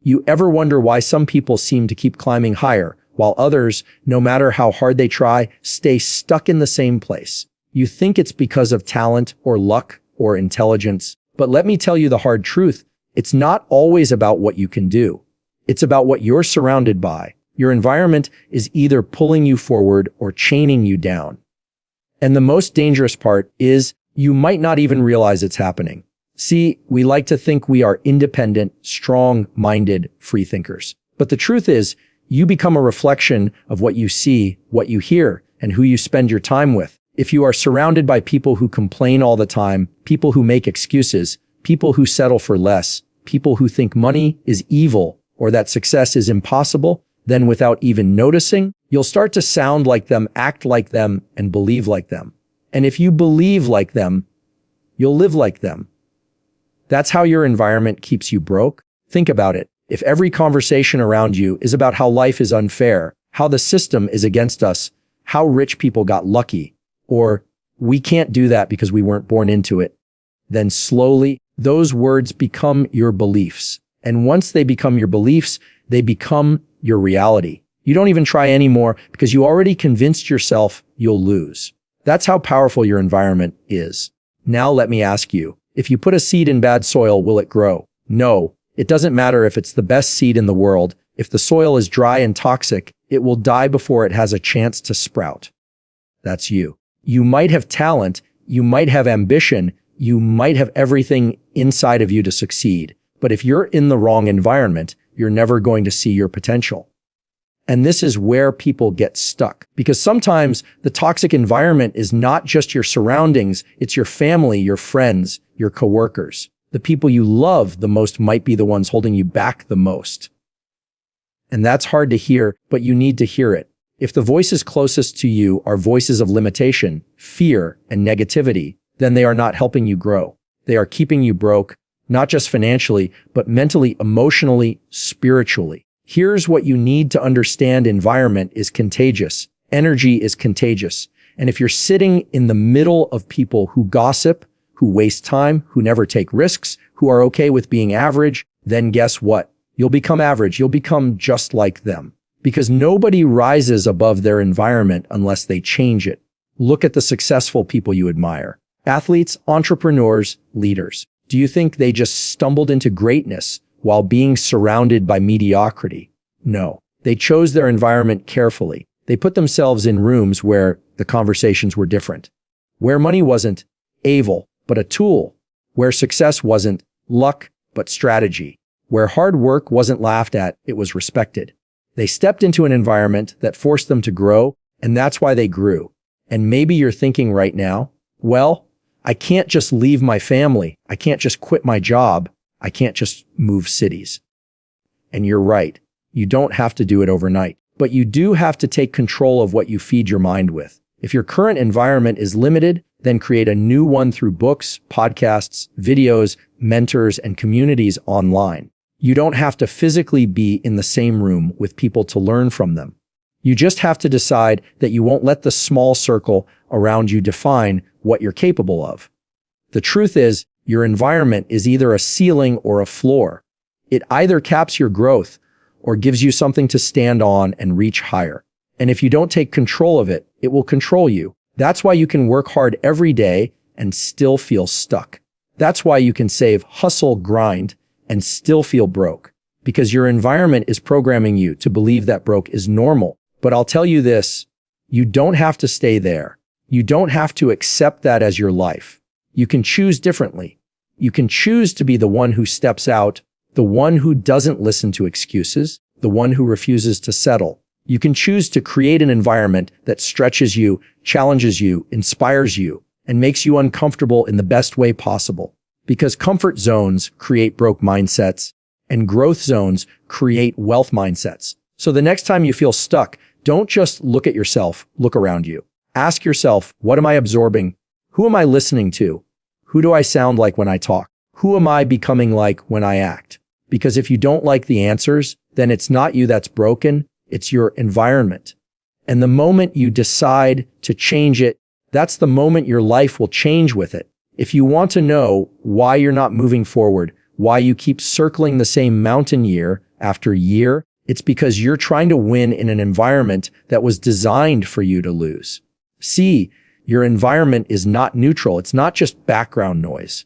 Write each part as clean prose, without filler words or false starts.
You ever wonder why some people seem to keep climbing higher, while others, no matter how hard they try, stay stuck in the same place? You think it's because of talent or luck or intelligence, but let me tell you the hard truth. It's not always about what you can do. It's about what you're surrounded by. Your environment is either pulling you forward or chaining you down. And the most dangerous part is you might not even realize it's happening. See, we like to think we are independent, strong-minded freethinkers. But the truth is, you become a reflection of what you see, what you hear, and who you spend your time with. If you are surrounded by people who complain all the time, people who make excuses, people who settle for less, people who think money is evil or that success is impossible, then without even noticing, you'll start to sound like them, act like them, and believe like them. And if you believe like them, you'll live like them. That's how your environment keeps you broke. Think about it. If every conversation around you is about how life is unfair, how the system is against us, how rich people got lucky, or we can't do that because we weren't born into it, then slowly those words become your beliefs. And once they become your beliefs, they become your reality. You don't even try anymore because you already convinced yourself you'll lose. That's how powerful your environment is. Now let me ask you, if you put a seed in bad soil, will it grow? No. It doesn't matter if it's the best seed in the world. If the soil is dry and toxic, it will die before it has a chance to sprout. That's you. You might have talent, you might have ambition, you might have everything inside of you to succeed. But if you're in the wrong environment, you're never going to see your potential. And this is where people get stuck. Because sometimes the toxic environment is not just your surroundings, it's your family, your friends, your coworkers. The people you love the most might be the ones holding you back the most. And that's hard to hear, but you need to hear it. If the voices closest to you are voices of limitation, fear, and negativity, then they are not helping you grow. They are keeping you broke, not just financially, but mentally, emotionally, spiritually. Here's what you need to understand. Environment is contagious. Energy is contagious. And if you're sitting in the middle of people who gossip, who waste time, who never take risks, who are okay with being average, then guess what? You'll become average. You'll become just like them. Because nobody rises above their environment unless they change it. Look at the successful people you admire. Athletes, entrepreneurs, leaders. Do you think they just stumbled into greatness while being surrounded by mediocrity? No. They chose their environment carefully. They put themselves in rooms where the conversations were different, where money wasn't evil, but a tool, where success wasn't luck, but strategy, where hard work wasn't laughed at, it was respected. They stepped into an environment that forced them to grow, and that's why they grew. And maybe you're thinking right now, well, I can't just leave my family. I can't just quit my job. I can't just move cities. And you're right. You don't have to do it overnight, but you do have to take control of what you feed your mind with. If your current environment is limited, then create a new one through books, podcasts, videos, mentors, and communities online. You don't have to physically be in the same room with people to learn from them. You just have to decide that you won't let the small circle around you define what you're capable of. The truth is, your environment is either a ceiling or a floor. It either caps your growth or gives you something to stand on and reach higher. And if you don't take control of it, it will control you. That's why you can work hard every day and still feel stuck. That's why you can save, hustle, grind, and still feel broke. Because your environment is programming you to believe that broke is normal. But I'll tell you this, you don't have to stay there. You don't have to accept that as your life. You can choose differently. You can choose to be the one who steps out, the one who doesn't listen to excuses, the one who refuses to settle. You can choose to create an environment that stretches you, challenges you, inspires you, and makes you uncomfortable in the best way possible. Because comfort zones create broke mindsets, and growth zones create wealth mindsets. So the next time you feel stuck, don't just look at yourself, look around you. Ask yourself, what am I absorbing? Who am I listening to? Who do I sound like when I talk? Who am I becoming like when I act? Because if you don't like the answers, then it's not you that's broken, it's your environment. And the moment you decide to change it, that's the moment your life will change with it. If you want to know why you're not moving forward, why you keep circling the same mountain year after year, it's because you're trying to win in an environment that was designed for you to lose. See, your environment is not neutral. It's not just background noise.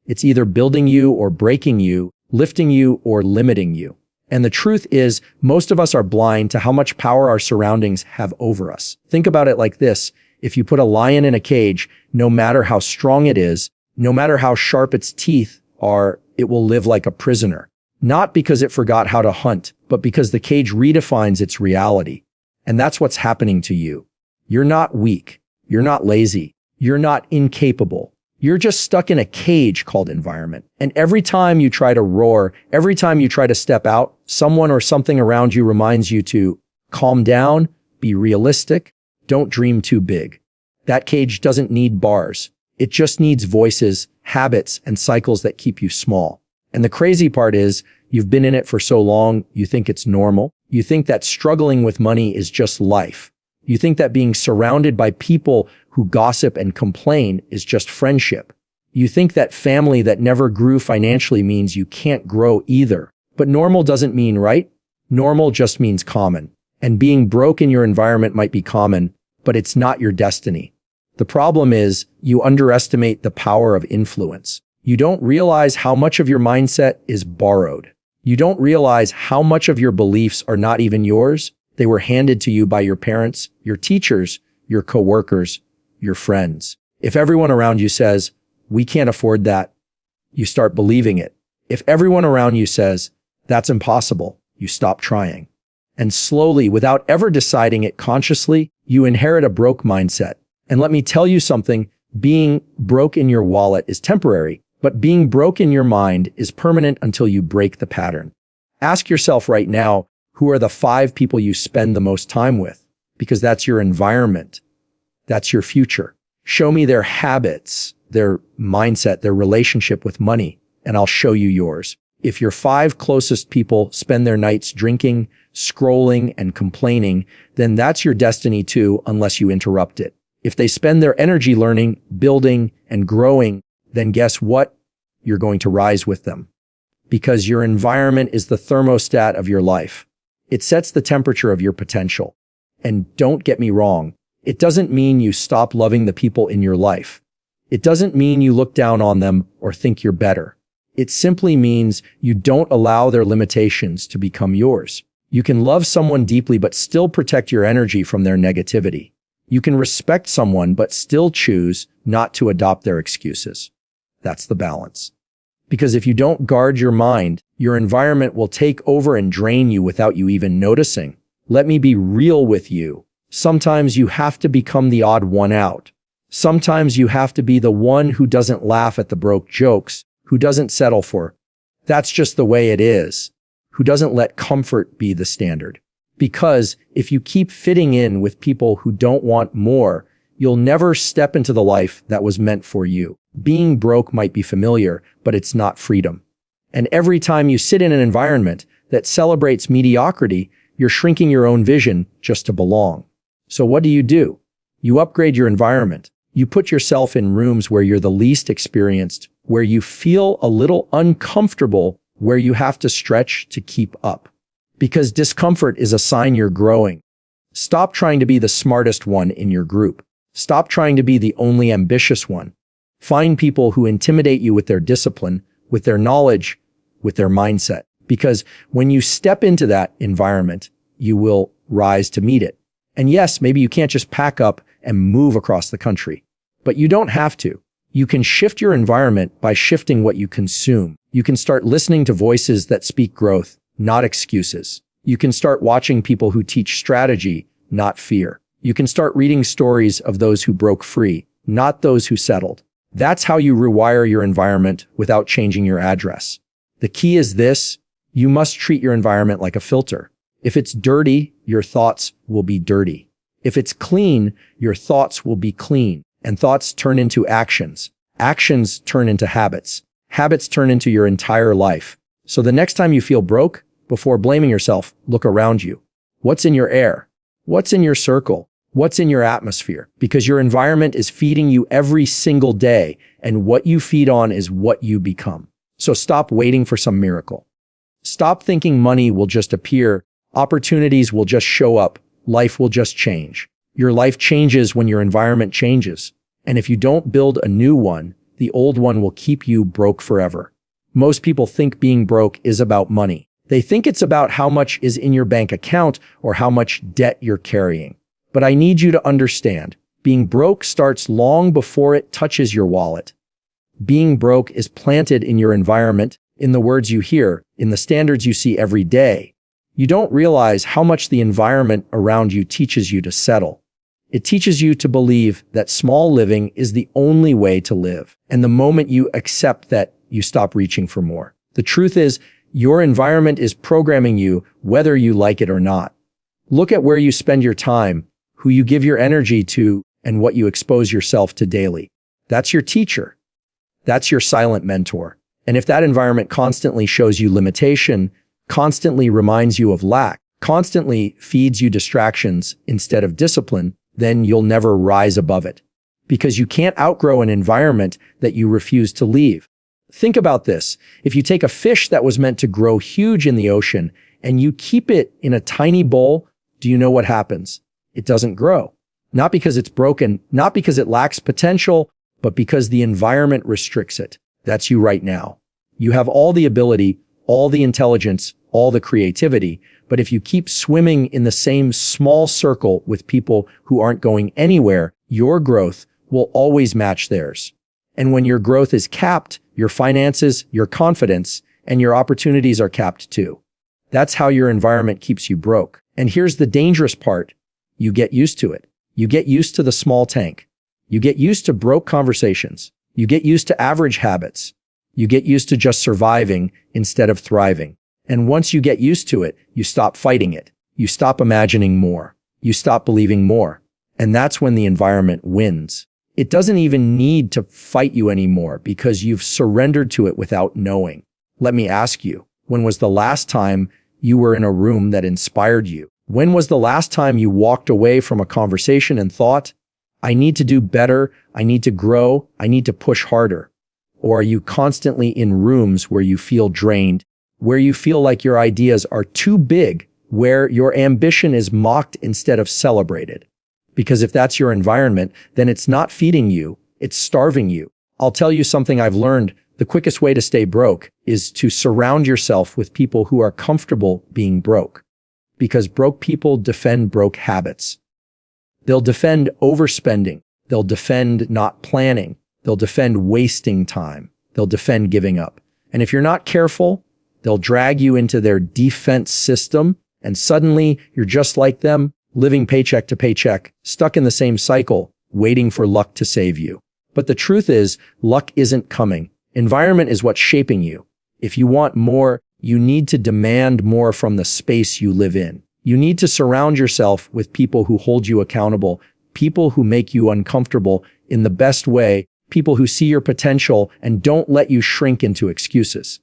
It's either building you or breaking you, lifting you or limiting you. And the truth is, most of us are blind to how much power our surroundings have over us. Think about it like this. If you put a lion in a cage, no matter how strong it is, no matter how sharp its teeth are, it will live like a prisoner. Not because it forgot how to hunt, but because the cage redefines its reality. And that's what's happening to you. You're not weak. You're not lazy. You're not incapable. You're just stuck in a cage called environment. And every time you try to roar, every time you try to step out, someone or something around you reminds you to calm down, be realistic, don't dream too big. That cage doesn't need bars. It just needs voices, habits, and cycles that keep you small. And the crazy part is, you've been in it for so long, you think it's normal. You think that struggling with money is just life. You think that being surrounded by people who gossip and complain is just friendship. You think that family that never grew financially means you can't grow either. But normal doesn't mean right. Normal just means common. And being broke in your environment might be common, but it's not your destiny. The problem is you underestimate the power of influence. You don't realize how much of your mindset is borrowed. You don't realize how much of your beliefs are not even yours. They were handed to you by your parents, your teachers, your coworkers, your friends. If everyone around you says, "We can't afford that," you start believing it. If everyone around you says, "That's impossible," you stop trying. And slowly, without ever deciding it consciously, you inherit a broke mindset. And let me tell you something, being broke in your wallet is temporary, but being broke in your mind is permanent until you break the pattern. Ask yourself right now, who are the 5 people you spend the most time with? Because that's your environment. That's your future. Show me their habits, their mindset, their relationship with money, and I'll show you yours. If your 5 closest people spend their nights drinking, scrolling, and complaining, then that's your destiny too, unless you interrupt it. If they spend their energy learning, building, and growing, then guess what? You're going to rise with them. Because your environment is the thermostat of your life. It sets the temperature of your potential. And don't get me wrong, it doesn't mean you stop loving the people in your life. It doesn't mean you look down on them or think you're better. It simply means you don't allow their limitations to become yours. You can love someone deeply but still protect your energy from their negativity. You can respect someone but still choose not to adopt their excuses. That's the balance. Because if you don't guard your mind, your environment will take over and drain you without you even noticing. Let me be real with you. Sometimes you have to become the odd one out. Sometimes you have to be the one who doesn't laugh at the broke jokes, who doesn't settle for, "That's just the way it is," who doesn't let comfort be the standard. Because if you keep fitting in with people who don't want more, you'll never step into the life that was meant for you. Being broke might be familiar, but it's not freedom. And every time you sit in an environment that celebrates mediocrity, you're shrinking your own vision just to belong. So what do? You upgrade your environment. You put yourself in rooms where you're the least experienced, where you feel a little uncomfortable, where you have to stretch to keep up. Because discomfort is a sign you're growing. Stop trying to be the smartest one in your group. Stop trying to be the only ambitious one. Find people who intimidate you with their discipline, with their knowledge, with their mindset. Because when you step into that environment, you will rise to meet it. And yes, maybe you can't just pack up and move across the country, but you don't have to. You can shift your environment by shifting what you consume. You can start listening to voices that speak growth, not excuses. You can start watching people who teach strategy, not fear. You can start reading stories of those who broke free, not those who settled. That's how you rewire your environment without changing your address. The key is this: you must treat your environment like a filter. If it's dirty, your thoughts will be dirty. If it's clean, your thoughts will be clean. And thoughts turn into actions. Actions turn into habits. Habits turn into your entire life. So the next time you feel broke, before blaming yourself, look around you. What's in your air? What's in your circle? What's in your atmosphere? Because your environment is feeding you every single day, and what you feed on is what you become. So stop waiting for some miracle. Stop thinking money will just appear, opportunities will just show up, life will just change. Your life changes when your environment changes. And if you don't build a new one, the old one will keep you broke forever. Most people think being broke is about money. They think it's about how much is in your bank account or how much debt you're carrying. But I need you to understand, being broke starts long before it touches your wallet. Being broke is planted in your environment, in the words you hear, in the standards you see every day. You don't realize how much the environment around you teaches you to settle. It teaches you to believe that small living is the only way to live. And the moment you accept that, you stop reaching for more. The truth is, your environment is programming you whether you like it or not. Look at where you spend your time, who you give your energy to, and what you expose yourself to daily. That's your teacher. That's your silent mentor. And if that environment constantly shows you limitation, constantly reminds you of lack, constantly feeds you distractions instead of discipline, then you'll never rise above it. Because you can't outgrow an environment that you refuse to leave. Think about this. If you take a fish that was meant to grow huge in the ocean and you keep it in a tiny bowl, do you know what happens? It doesn't grow. Not because it's broken, not because it lacks potential, but because the environment restricts it. That's you right now. You have all the ability, all the intelligence, all the creativity, but if you keep swimming in the same small circle with people who aren't going anywhere, your growth will always match theirs. And when your growth is capped, your finances, your confidence, and your opportunities are capped too. That's how your environment keeps you broke. And here's the dangerous part. You get used to it. You get used to the small tank. You get used to broke conversations. You get used to average habits. You get used to just surviving instead of thriving. And once you get used to it, you stop fighting it. You stop imagining more. You stop believing more. And that's when the environment wins. It doesn't even need to fight you anymore because you've surrendered to it without knowing. Let me ask you, when was the last time you were in a room that inspired you? When was the last time you walked away from a conversation and thought, I need to do better, I need to grow, I need to push harder? Or are you constantly in rooms where you feel drained, where you feel like your ideas are too big, where your ambition is mocked instead of celebrated? Because if that's your environment, then it's not feeding you, it's starving you. I'll tell you something I've learned. The quickest way to stay broke is to surround yourself with people who are comfortable being broke. Because broke people defend broke habits. They'll defend overspending. They'll defend not planning. They'll defend wasting time. They'll defend giving up. And if you're not careful, they'll drag you into their defense system, and suddenly you're just like them, living paycheck to paycheck, stuck in the same cycle, waiting for luck to save you. But the truth is, luck isn't coming. Environment is what's shaping you. If you want more, you need to demand more from the space you live in. You need to surround yourself with people who hold you accountable, people who make you uncomfortable in the best way, people who see your potential and don't let you shrink into excuses.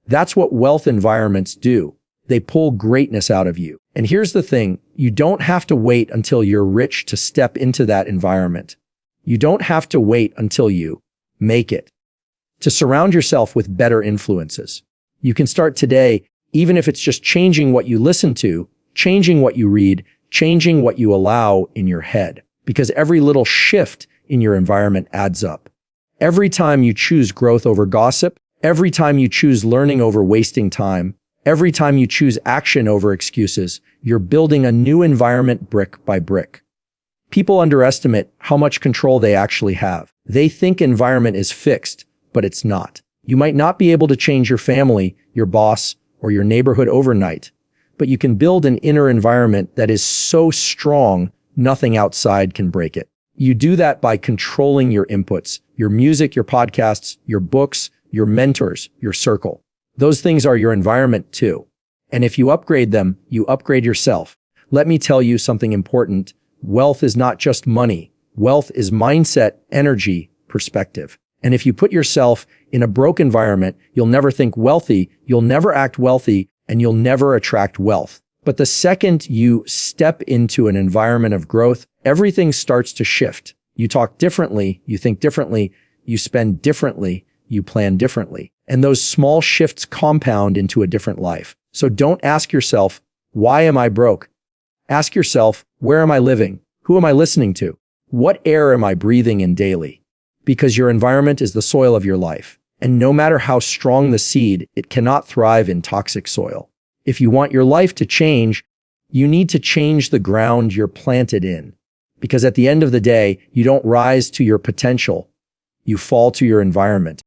That's what wealth environments do. They pull greatness out of you. And here's the thing, you don't have to wait until you're rich to step into that environment. You don't have to wait until you make it. To surround yourself with better influences. You can start today, even if it's just changing what you listen to, changing what you read, changing what you allow in your head. Because every little shift in your environment adds up. Every time you choose growth over gossip, every time you choose learning over wasting time, every time you choose action over excuses, you're building a new environment brick by brick. People underestimate how much control they actually have. They think environment is fixed, but it's not. You might not be able to change your family, your boss, or your neighborhood overnight, but you can build an inner environment that is so strong, nothing outside can break it. You do that by controlling your inputs, your music, your podcasts, your books, your mentors, your circle. Those things are your environment too. And if you upgrade them, you upgrade yourself. Let me tell you something important. Wealth is not just money. Wealth is mindset, energy, perspective. And if you put yourself in a broke environment, you'll never think wealthy, you'll never act wealthy, and you'll never attract wealth. But the second you step into an environment of growth, everything starts to shift. You talk differently, you think differently, you spend differently, you plan differently. And those small shifts compound into a different life. So don't ask yourself, why am I broke? Ask yourself, where am I living? Who am I listening to? What air am I breathing in daily? Because your environment is the soil of your life. And no matter how strong the seed, it cannot thrive in toxic soil. If you want your life to change, you need to change the ground you're planted in. Because at the end of the day, you don't rise to your potential. You fall to your environment.